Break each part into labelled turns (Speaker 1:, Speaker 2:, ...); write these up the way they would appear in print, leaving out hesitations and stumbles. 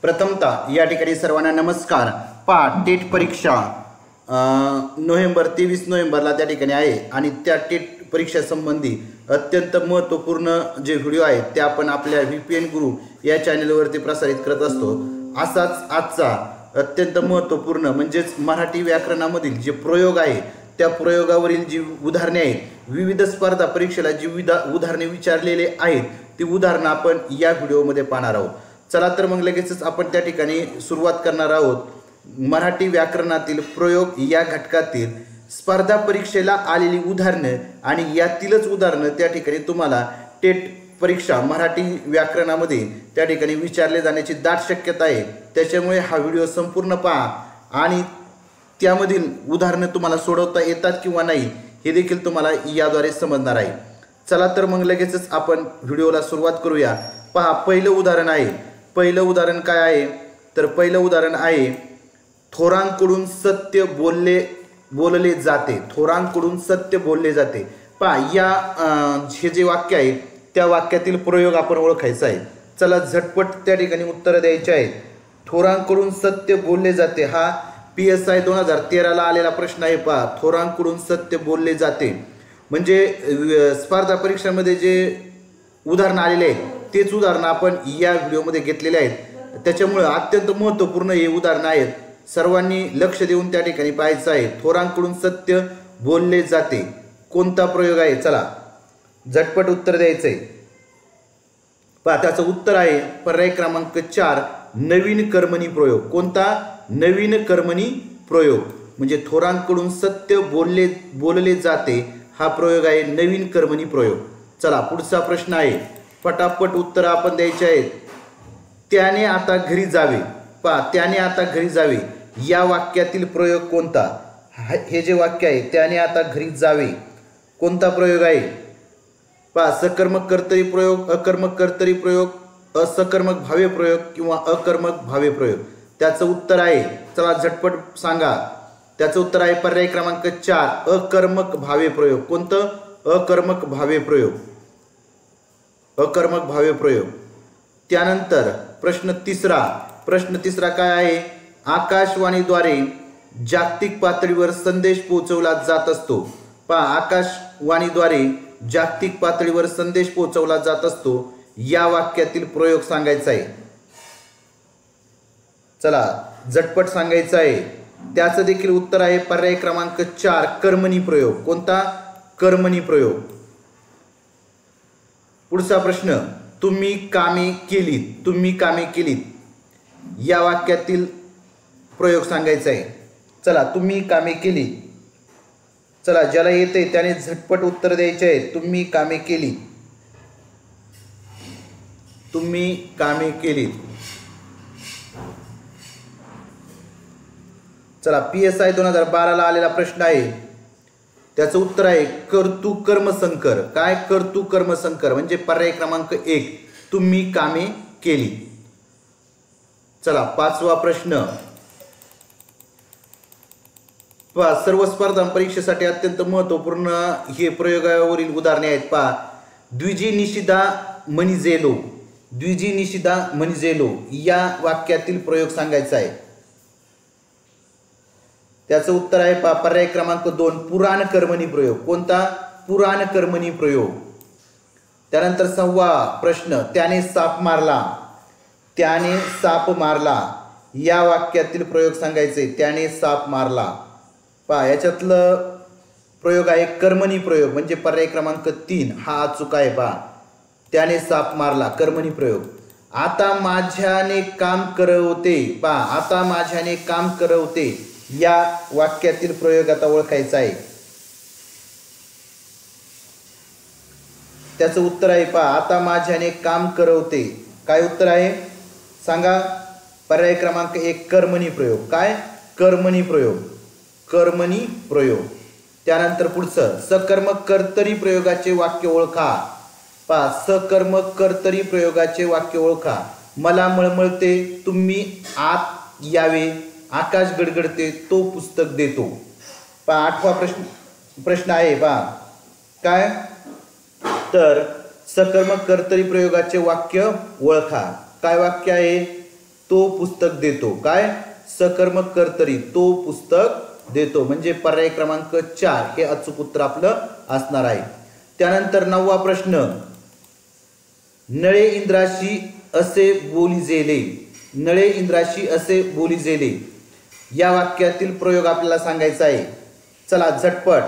Speaker 1: प्रथमतः या ठिकाणी सर्वांना नमस्कार। टेट परीक्षा नोव्हेंबर 23 नोव्हेंबरला त्या ठिकाणी आहे आणि त्या टेट परीक्षा संबंधी अत्यंत महत्त्वपूर्ण जे व्हिडिओ आहेत ते आपण आपल्या VPN गुरु या चॅनलवरती प्रसारित करत असतो। असाच आजचा अत्यंत महत्त्वपूर्ण म्हणजेच मराठी व्याकरणामधील जे प्रयोग आहे त्या प्रयोगावरील जी उदाहरणे आहेत, विविध स्पर्धा परीक्षेला जी उदाहरणे विचारलेले आहेत ती उदाहरणं आपण या व्हिडिओमध्ये पाहणार आहोत। चला तर मग लगेचच आपण त्या ठिकाणी सुरुवात करणार आहोत। मराठी व्याकरणातील प्रयोग या घटकातील स्पर्धा परीक्षेला आलेली उदाहरणं आणि यातीलच उदाहरणं त्या ठिकाणी तुम्हाला टेट परीक्षा मराठी व्याकरणामध्ये त्या ठिकाणी विचारले जाण्याची दाट शक्यता आहे। त्याच्यामुळे हा व्हिडिओ संपूर्ण पहा आणि त्यामधील उदाहरणं तुम्हाला सोडवता येतात किंवा नाही हे देखील तुम्हाला याद्वारे समजणार आहे। चला तर मग लगेचच आपण व्हिडिओला सुरुवात करूया। पहा, पहिलं उदाहरण आहे। पहिलं उदाहरण काय आहे तर पहिलं उदाहरण आहे थोरांकडून सत्य बोलले जाते। थोरांकडून सत्य बोलले जाते। पहा, या हे जे वाक्य आहे त्या वाक्यातील प्रयोग आपण ओळखायचा आहे। चला झटपट त्या ठिकाणी उत्तर द्यायचे आहेत। थोरांकडून सत्य बोलले जाते हा PSI 2013 ला आलेला प्रश्न आहे। पहा, थोरांकडून सत्य बोलले जाते म्हणजे स्पर्धा परीक्षांमध्ये जे उदाहरण आलेले आहेत तेच उदाहरण आपण या व्हिडिओमध्ये घेतलेले आहेत। त्याच्यामुळे अत्यंत महत्त्वपूर्ण हे उदाहरण आहेत, सर्वांनी लक्ष देऊन त्या ठिकाणी पाहायचं आहे। थोरांकडून सत्य बोलले जाते कोणता प्रयोग आहे? चला झटपट उत्तर द्यायचंय। पहा, त्याचं उत्तर आहे पर्याय क्रमांक 4 नवीन कर्मणी प्रयोग। कोणता? नवीन कर्मणी प्रयोग म्हणजे थोरांकडून सत्य बोलले जाते हा प्रयोग आहे नवीन कर्मणी प्रयोग। चला पुढचा प्रश्न आहे, पटापट उत्तर आपण द्यायचे आहेत। त्याने आता घरी जावे। पहा, त्याने आता घरी जावे या वाक्यातील प्रयोग कोणता? हे जे वाक्य आहे त्याने आता घरी जावे कोणता प्रयोग आहे? पहा, सकर्मक कर्तरी प्रयोग, अकर्मक कर्तरी प्रयोग, असकर्मक भावे प्रयोग किंवा अकर्मक भावे प्रयोग। त्याचं उत्तर आहे, चला झटपट सांगा। त्याचं उत्तर आहे पर्याय क्रमांक 4 अकर्मक भावे प्रयोग। कोणतं? अकर्मक भावे प्रयोग। अकर्मक भावे प्रयोग। त्यानंतर प्रश्न तिसरा काय आहे? आकाशवाणीद्वारे जागतिक पातळीवर संदेश पोहोचवला जात असतो। पहा, आकाशवाणीद्वारे जागतिक पातळीवर संदेश पोहोचवला जात असतो या वाक्यातील प्रयोग सांगायचा आहे। चला झटपट सांगायचं आहे। त्याचं देखील उत्तर आहे पर्याय क्रमांक 4 कर्मणी प्रयोग। कोणता? कर्मणी प्रयोग। पुढचा प्रश्न, तुम्ही कामे केलीत या वाक्यातील प्रयोग सांगायचा आहे। चला, तुम्ही कामे केली। चला, ज्याला येते त्याने झटपट उत्तर द्यायचे आहे। तुम्ही कामे केलीत। चला, PSI 2012 ला आलेला प्रश्न आहे। त्याचं उत्तर आहे कर्तृ कर्मसंकर। काय? कर्तृ कर्मसंकर म्हणजे पर्याय क्रमांक 1 तुम्ही कामे केली। चला, पाचवा प्रश्न। पहा, सर्व स्पर्धा परीक्षेसाठी अत्यंत महत्त्वपूर्ण हे प्रयोगावरील उदाहरणे आहेत। पहा, द्विजी निशिदा मनिजेलो या वाक्यातील प्रयोग सांगायचा आहे। त्याचं उत्तर आहे पहा पर्याय क्रमांक 2 पुराण कर्मणी प्रयोग। कोणता? पुराण कर्मणी प्रयोग। त्यानंतर 6वा प्रश्न, त्याने साप मारला या वाक्यातील प्रयोग सांगायचे। त्याने साप मारला। पहा, याच्यातलं प्रयोग आहे कर्मणी प्रयोग म्हणजे पर्याय क्रमांक 3 हा अचूक आहे। पहा, त्याने साप मारला कर्मणी प्रयोग। आता माझ्याने काम करवते। पहा, आता माझ्याने काम करवते या वाक्यातील प्रयोग आता ओळखायचा आहे। त्याचं उत्तर आहे पहा आता माझ्याने काम करवते। काय उत्तर आहे सांगा? पर्याय क्रमांक 1 कर्मणी प्रयोग। काय? कर्मणी प्रयोग। त्यानंतर पुढचं सकर्मक कर्तरी प्रयोगाचे वाक्य ओळखा। पहा, सकर्मक कर्तरी प्रयोगाचे वाक्य ओळखा। मला मळमळते, तुम्ही आत यावे, आकाश गडगडते, तो पुस्तक देतो। पहा, 8वा प्रश्न आहे। पहा, काय तर सकर्मक कर्तरी प्रयोगाचे वाक्य ओळखा। काय वाक्य आहे? तो पुस्तक देतो. काय? सकर्मक कर्तरी तो पुस्तक देतो. म्हणजे पर्याय क्रमांक 4 हे अचूक उत्तर आपलं असणार आहे. त्यानंतर 9वा प्रश्न, नळे इंद्राशी असे बोलिजेले. नळे इंद्राशी असे बोलिजेले या वाक्यातील प्रयोग आपल्याला सांगायचा आहे. चला झटपट.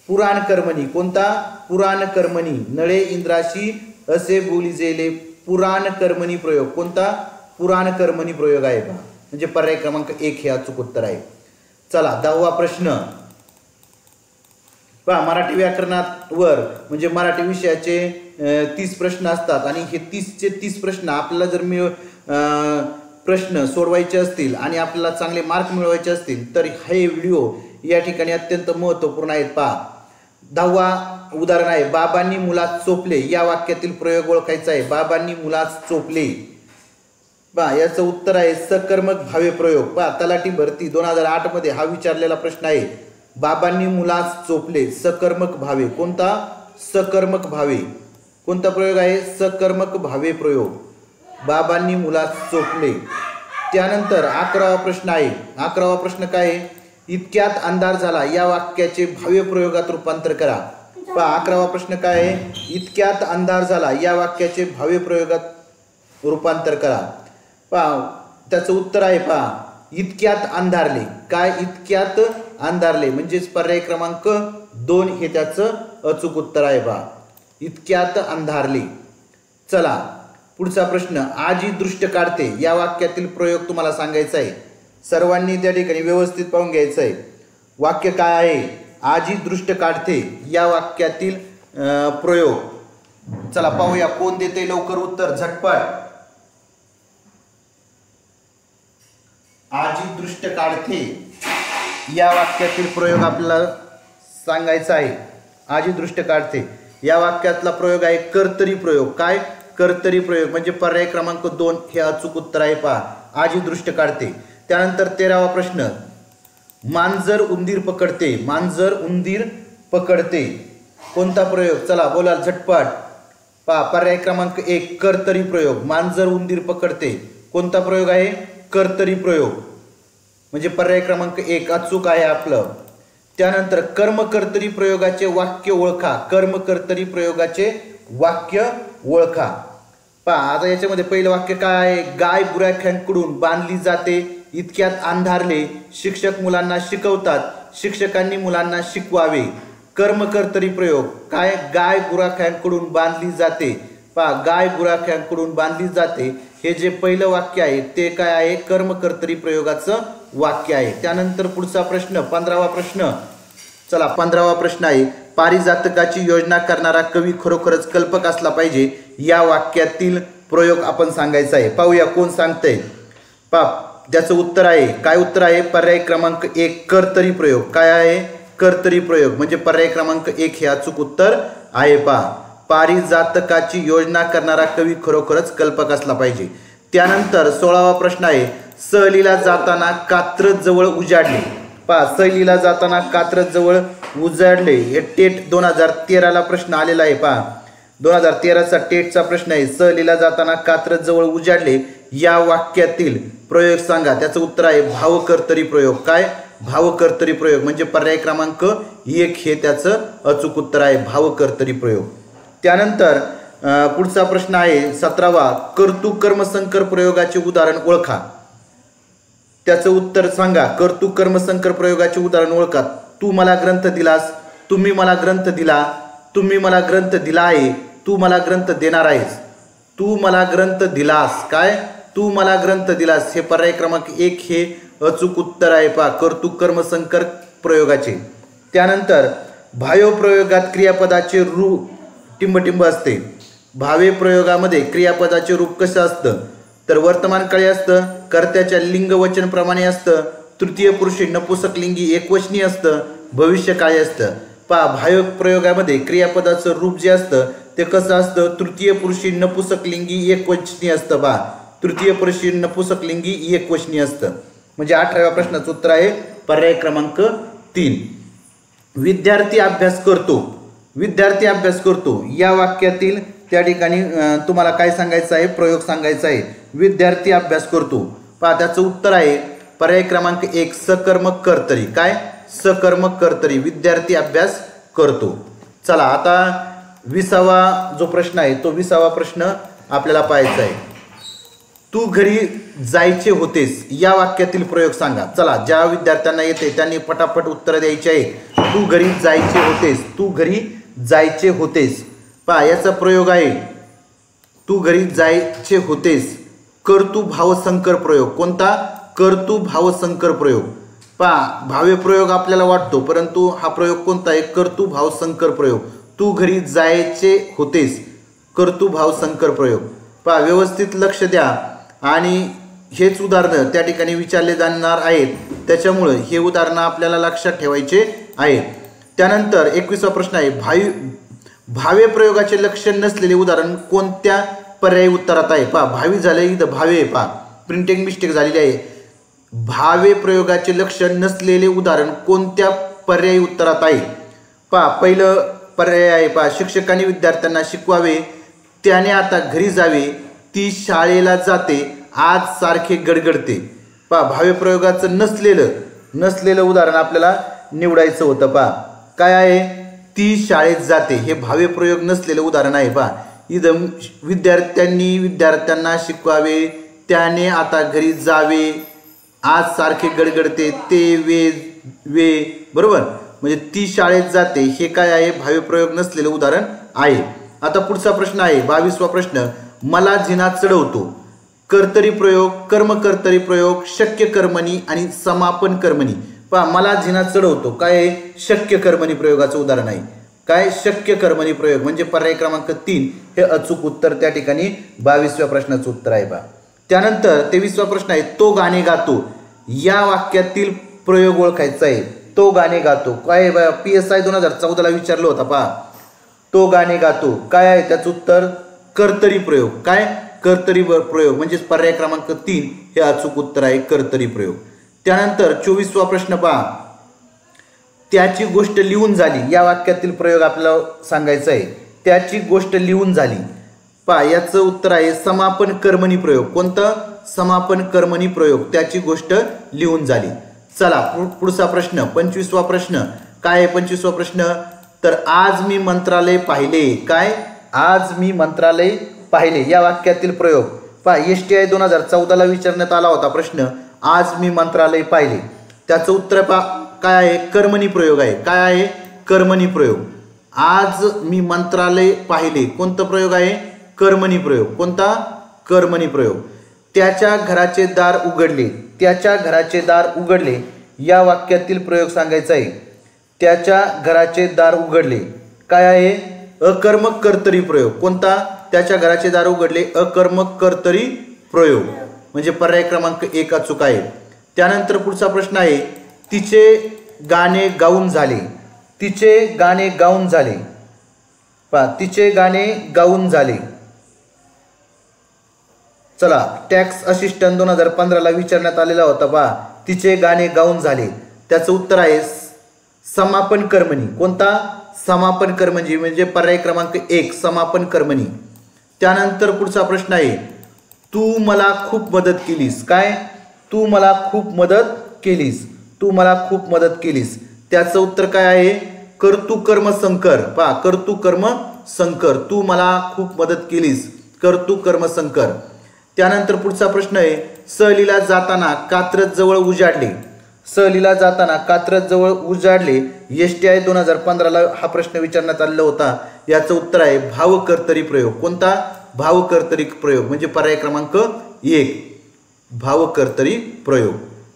Speaker 1: पुराण कर्मणी. कोणता? पुराण कर्मणी. नळे इंद्राशी असे बोलिजेले पुराण कर्मणी प्रयोग. कोणता? पुराण कर्मणी प्रयोग आहे पहा. म्हणजे पर्याय क्रमांक 1 हे अचूक उत्तर आहे. चला 10वा प्रश्न पहा. मराठी व्याकरणावर म्हणजे मराठी विषयाचे 30 प्रश्न असतात आणि हे 30चे 30 प्रश्न आपल्याला जर प्रश्न सोडवायचे असतील आणि आपल्याला चांगले मार्क मिळवायचे असतील तर हे व्हिडिओ या ठिकाणी अत्यंत महत्त्वपूर्ण आहेत. पहा 10वा उदाहरण आहे, बाबांनी मुलास चोपले या वाक्यातील प्रयोग ओळखायचा आहे. बाबांनी मुलास चोपले. पहा याचं उत्तर आहे सकर्मक भावे प्रयोग. पहा तलाठी भरती 2008 मध्ये हा विचारलेला प्रश्न आहे. बाबांनी मुलास चोपले सकर्मक भावे. कोणता? सकर्मक भावे. कोणता प्रयोग आहे? सकर्मक भावे प्रयोग. बाबांनी मुलास चोपले. त्यानंतर 11वा प्रश्न आहे. 11वा प्रश्न काय आहे? इतक्यात अंधार झाला या वाक्याचे भाव्य प्रयोगात रूपांतर करा. पहा 11वा प्रश्न काय आहे? इतक्यात अंधार झाला या वाक्याचे भाव्य प्रयोगात रूपांतर करा. पहा त्याचं उत्तर आहे पहा इतक्यात अंधारले. काय? इतक्यात अंधारले म्हणजेच पर्याय क्रमांक 2 हे त्याचं अचूक उत्तर आहे पहा. इतक्यात अंधारले. चला पुढचा प्रश्न, आजी दृष्ट काढते या वाक्यातील प्रयोग तुम्हाला सांगायचा आहे. सर्वांनी त्या ठिकाणी व्यवस्थित पाहून घ्यायचं आहे. वाक्य काय आहे? आजी दृष्ट काढते या वाक्यातील प्रयोग. चला पाहूया कोण देते लवकर उत्तर झटपट. आजी दृष्ट काढते या वाक्यातील प्रयोग आपल्याला सांगायचा आहे. आजी दृष्ट काढते या वाक्यातला प्रयोग आहे कर्तरी प्रयोग. काय? कर्तरी प्रयोग म्हणजे पर्याय क्रमांक 2 हे अचूक उत्तर आहे पहा. आजी दृष्ट काढते. त्यानंतर 13वा प्रश्न, मांजर उंदीर पकडते. मांजर उंदीर पकडते कोणता प्रयोग? चला बोला झटपट. पहा पर्याय क्रमांक 1 कर्तरी प्रयोग. मांजर उंदीर पकडते कोणता प्रयोग आहे? कर्तरी प्रयोग. म्हणजे पर्याय क्रमांक 1 अचूक आहे आपलं. त्यानंतर कर्मकर्तरी प्रयोगाचे वाक्य ओळखा. कर्मकर्तरी प्रयोगाचे वाक्य ओळखा. पहा आता याच्यामध्ये पहिलं वाक्य काय आहे? गाय गुराख्यांकडून बांधली जाते. इतक्यात अंधारले. शिक्षक मुलांना शिकवतात. शिक्षकांनी मुलांना शिकवावे. कर्मकर्तरी प्रयोग. काय? गाय गुराख्यांकडून बांधली जाते. पहा गाय गुराख्यांकडून बांधली जाते हे जे पहिलं वाक्य आहे ते काय आहे? कर्मकर्तरी प्रयोगाचं वाक्य आहे. त्यानंतर पुढचा प्रश्न 15वा प्रश्न. चला 15वा प्रश्न आहे, पारिजातकाची योजना करणारा कवी खरोखरच कल्पक असला पाहिजे या वाक्यातील प्रयोग आपण सांगायचा आहे. पाहूया कोण सांगतंय. पहा त्याचं उत्तर आहे. काय उत्तर आहे? पर्याय क्रमांक 1 कर्तरी प्रयोग. काय आहे? कर्तरी प्रयोग म्हणजे पर्याय क्रमांक 1 हे अचूक उत्तर आहे. पहा पारिजातकाची योजना करणारा कवी खरोखरच कल्पक असला पाहिजे. त्यानंतर 16वा प्रश्न आहे, सहलीला जाताना कात्रज जवळ उजाडले. पहा सहलीला जाताना कात्रज जवळ उजाडले हे टेट 2013ला प्रश्न आलेला आहे. पहा 2013चा टेटचा प्रश्न आहे. सहलीला जाताना कात्रज जवळ उजाडले या वाक्यातील प्रयोग सांगा. त्याचं उत्तर आहे भावकर्तरी प्रयोग. काय? भावकर्तरी प्रयोग म्हणजे पर्याय क्रमांक 1 हे त्याचं अचूक उत्तर आहे. भावकर्तरी प्रयोग. त्यानंतर पुढचा प्रश्न आहे 17वा, कर्तृ कर्मसंकर प्रयोगाचे उदाहरण ओळखा. त्याचं उत्तर सांगा. कर्तृ कर्मसंकर प्रयोगाचे उदाहरण ओळखा. तू मला ग्रंथ दिलास. तुम्ही मला ग्रंथ दिला. तुम्ही मला ग्रंथ दिला आहे. तू मला ग्रंथ देणार आहेस. तू मला ग्रंथ दिलास. काय? तू मला ग्रंथ दिलास हे पर्याय क्रमांक 1 हे अचूक उत्तर आहे. पहा कर्तृ कर्मसंकर प्रयोगाचे. त्यानंतर भाव प्रयोगात क्रियापदाचे रूप टिंबटिंब असते. भावे प्रयोगामध्ये क्रियापदाचे रूप कसं असतं? तर वर्तमानकाळी असतं. कर्त्याच्या लिंग वचन प्रमाणे असतं. तृतीय पुरुषी नपुसकलिंगी एकवचनी असतं. भविष्यकाळी असतं. पहा भाव प्रयोगामध्ये क्रियापदाचं रूप जे असतं ते कसं असतं? तृतीय पुरुषी नपुसकलिंगी एकवचनी असतं. पहा तृतीय पुरुषी नपुसकलिंगी एकवचनी असतं. म्हणजे 18व्या प्रश्नाचं उत्तर आहे पर्याय क्रमांक 3. विद्यार्थी अभ्यास करतो. विद्यार्थी अभ्यास करतो या वाक्यातील त्या ठिकाणी तुम्हाला काय सांगायचं आहे, प्रयोग सांगायचा आहे. विद्यार्थी अभ्यास करतो. पहा त्याचं उत्तर आहे पर्याय क्रमांक 1 सकर्मक कर्तरी. काय? सकर्मक कर्तरी. विद्यार्थी अभ्यास करतो. चला आता 20वा जो प्रश्न आहे तो 20वा प्रश्न आपल्याला पाहायचा आहे. तू घरी जायचे होतेस या वाक्यातील प्रयोग सांगा. चला ज्या विद्यार्थ्यांना येते त्यांनी पटापट उत्तर द्यायची आहे. तू घरी जायचे होतेस. तू घरी जायचे होतेस. पहा याचा प्रयोग आहे तू घरी जायचे होतेस. कर्तृ भावसंकर प्रयोग. कोणता? कर्तृ भावसंकर प्रयोग. पहा भाव्य प्रयोग आपल्याला वाटतो परंतु हा प्रयोग कोणता आहे? कर्तृ भावसंकर प्रयोग. तू घरी जायचे होतेस. कर्तृ भावसंकर प्रयोग. पहा व्यवस्थित लक्ष द्या आणि हेच उदाहरणं त्या ठिकाणी विचारले जाणार आहेत त्याच्यामुळे हे उदाहरणं आपल्याला लक्षात ठेवायचे आहेत. त्यानंतर 21वा प्रश्न आहे भाव्य प्रयोगाचे लक्षण नसलेले उदाहरण कोणत्या पर्यायी उत्तरात आहे? पहा भावी झाले इथं भावे. पहा प्रिंटिंग मिस्टेक झालेली आहे. भाव्य प्रयोगाचे लक्षण नसलेले उदाहरण कोणत्या पर्यायी उत्तरात आहे? पहा पहिलं पर्याय आहे पहा शिक्षकांनी विद्यार्थ्यांना शिकवावे. त्याने आता घरी जावे. ती शाळेला जाते. आज सारखे गडगडते. पहा भाव्य प्रयोगाचं नसलेलं उदाहरण आपल्याला निवडायचं होतं. पहा काय आहे? ती शाळेत जाते. हे भाव्य प्रयोग नसलेलं उदाहरण आहे. पहा इथं विद्यार्थ्यांनी विद्यार्थ्यांना शिकवावे. त्याने आता घरी जावे. आज सारखे गडगडते. ते वे बरोबर म्हणजे ती शाळेत जाते हे काय आहे? भाव्य प्रयोग नसलेलं उदाहरण आहे. आता पुढचा प्रश्न आहे 22वा प्रश्न मला जिना चढवतो. कर्तरी प्रयोग, कर्मकर्तरी प्रयोग, शक्य कर्मणी आणि समापन कर्मणी. पहा मला जिना चढवतो काय आहे? शक्य कर्मणी प्रयोगाचं उदाहरण आहे. काय? शक्य कर्मणी प्रयोग म्हणजे पर्याय क्रमांक 3 हे अचूक उत्तर त्या ठिकाणी 22व्या प्रश्नाचं उत्तर आहे. पहा त्यानंतर 23वा प्रश्न आहे तो गाणे गातो या वाक्यातील प्रयोग ओळखायचा आहे. तो गाणे गातो काय? PSI 2014ला विचारलं होता. पहा तो गाणे गातो काय आहे? त्याचं उत्तर कर्तरी प्रयोग. काय? कर्तरी प्रयोग म्हणजे पर्याय क्रमांक 3 हे अचूक उत्तर आहे कर्तरी प्रयोग. त्यानंतर 24वा प्रश्न पहा त्याची गोष्ट लिहून झाली या वाक्यातील प्रयोग आपल्याला सांगायचा आहे. त्याची गोष्ट लिहून झाली. पहा याचं उत्तर आहे समापन कर्मणी प्रयोग. कोणतं? समापन कर्मणी प्रयोग. त्याची गोष्ट लिहून झाली. चला पुढचा प्रश्न 25वा प्रश्न काय आहे? 25वा प्रश्न तर आज मी मंत्रालय पाहिले. काय? आज मी मंत्रालय पाहिले या वाक्यातील प्रयोग. पहा STI 2014ला विचारण्यात आला होता प्रश्न आज मी मंत्रालय पाहिले. त्याचं उत्तर पहा काय आहे? कर्मणी प्रयोग आहे. काय आहे? कर्मणी प्रयोग. आज मी मंत्रालय पाहिले कोणता प्रयोग आहे? कर्मणी प्रयोग. कोणता? कर्मणी प्रयोग. त्याच्या घराचे दार उघडले. त्याच्या घराचे दार उघडले या वाक्यातील प्रयोग सांगायचा आहे. त्याच्या घराचे दार उघडले काय आहे? अकर्मक कर्तरी प्रयोग. कोणता? त्याच्या घराचे दार उघडले अकर्मक कर्तरी प्रयोग म्हणजे पर्याय क्रमांक 1 अचूक आहे. त्यानंतर पुढचा प्रश्न आहे तिचे गाणे गाऊन झाले. तिचे गाणे गाऊन झाले. पहा तिचे गाणे गाऊन झाले. चला टॅक्स असिस्टंट 2015ला विचारण्यात आलेला होता. पहा तिचे गाणे गाऊन झाले. त्याचं उत्तर आहे समापन कर्मणी. कोणता? समापन कर्मणी म्हणजे पर्याय क्रमांक 1 समापन कर्मणी. त्यानंतर पुढचा प्रश्न आहे तू मला खूप मदत केलीस. काय? तू मला खूप मदत केलीस. तू मला खूप मदत केलीस. त्याचं उत्तर काय आहे? कर्तृ कर्म संकर. पहा कर्तृ कर्म संकर. तू मला खूप मदत केलीस. कर्तृ कर्म संकर. त्यानंतर पुढचा प्रश्न आहे सहलीला जाताना कात्रज जवळ उजाडले. सहलीला जाताना कात्रज जवळ उजाडले. STI 2015ला हा प्रश्न विचारण्यात आलेला होता. याचं उत्तर आहे भावकर्तरी प्रयोग. कोणता? भावकर्तरी प्रयोग म्हणजे पर्याय क्रमांक 1 भावकर्तरी प्रयोग.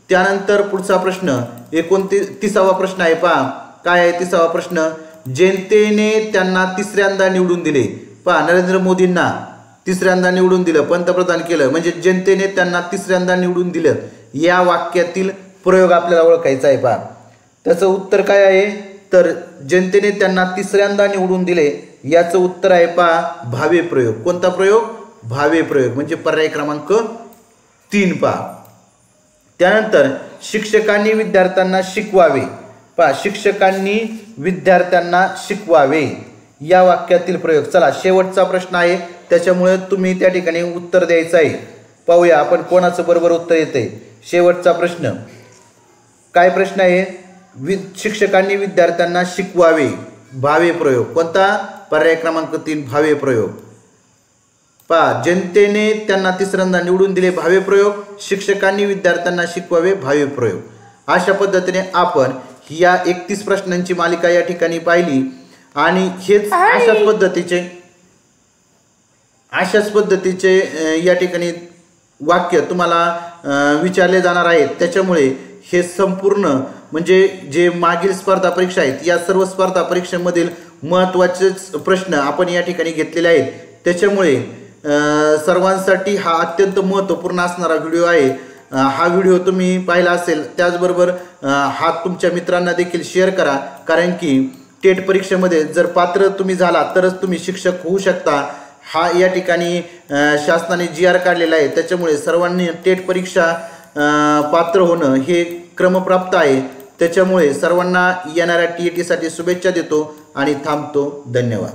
Speaker 1: त्यानंतर पुढचा प्रश्न 29वा प्रश्न आहे. पहा काय आहे 30वा प्रश्न जनतेने त्यांना तिसऱ्यांदा निवडून दिले. पहा नरेंद्र मोदींना तिसऱ्यांदा निवडून दिलं पंतप्रधान केलं म्हणजे जनतेने त्यांना तिसऱ्यांदा निवडून दिलं या वाक्यातील प्रयोग आपल्याला ओळखायचा आहे. पहा त्याचं उत्तर काय आहे? तर जनतेने त्यांना तिसऱ्यांदा निवडून दिले याचं उत्तर आहे पहा भावे प्रयोग. कोणता प्रयोग? भावे प्रयोग म्हणजे पर्याय क्रमांक 3. पहा त्यानंतर शिक्षकांनी विद्यार्थ्यांना शिकवावे. पहा शिक्षकांनी विद्यार्थ्यांना शिकवावे या वाक्यातील प्रयोग. चला शेवटचा प्रश्न आहे, त्याच्यामुळे तुम्ही त्या ठिकाणी उत्तर द्यायचं आहे. पाहूया आपण कोणाचं बरोबर उत्तर येतंय. शेवटचा प्रश्न काय प्रश्न आहे? शिक्षकांनी विद्यार्थ्यांना शिकवावे. भावे प्रयोग. कोणता? पर्याय क्रमांक 3 भावे प्रयोग. पहा, जनतेने त्यांना तिसऱ्यांदा निवडून दिले. भावे प्रयोग. शिक्षकांनी विद्यार्थ्यांना शिकवावे. भावे प्रयोग. अशा पद्धतीने आपण या 31 प्रश्नांची मालिका या ठिकाणी पाहिली आणि हेच अशाच पद्धतीचे या ठिकाणी वाक्य तुम्हाला विचारले जाणार आहेत. त्याच्यामुळे हे संपूर्ण म्हणजे जे मागील स्पर्धा परीक्षा आहेत या सर्व स्पर्धा परीक्षेमधील महत्त्वाचेच प्रश्न आपण या ठिकाणी घेतलेले आहेत. त्याच्यामुळे सर्वांसाठी हा अत्यंत महत्त्वपूर्ण असणारा व्हिडिओ आहे. हा व्हिडिओ तुम्ही पाहिला असेल, त्याचबरोबर हा तुमच्या मित्रांना देखील शेअर करा, कारण की टेट परीक्षेमध्ये जर पात्र तुम्ही झाला तरच तुम्ही शिक्षक होऊ शकता. हा या ठिकाणी शासनाने GR काढलेला आहे. त्याच्यामुळे सर्वांनी टेट परीक्षा पात्र होणं हे क्रमप्राप्त आहे. त्याच्यामुळे सर्वांना येणाऱ्या TET साठी शुभेच्छा देतो आणि थांबतो. धन्यवाद.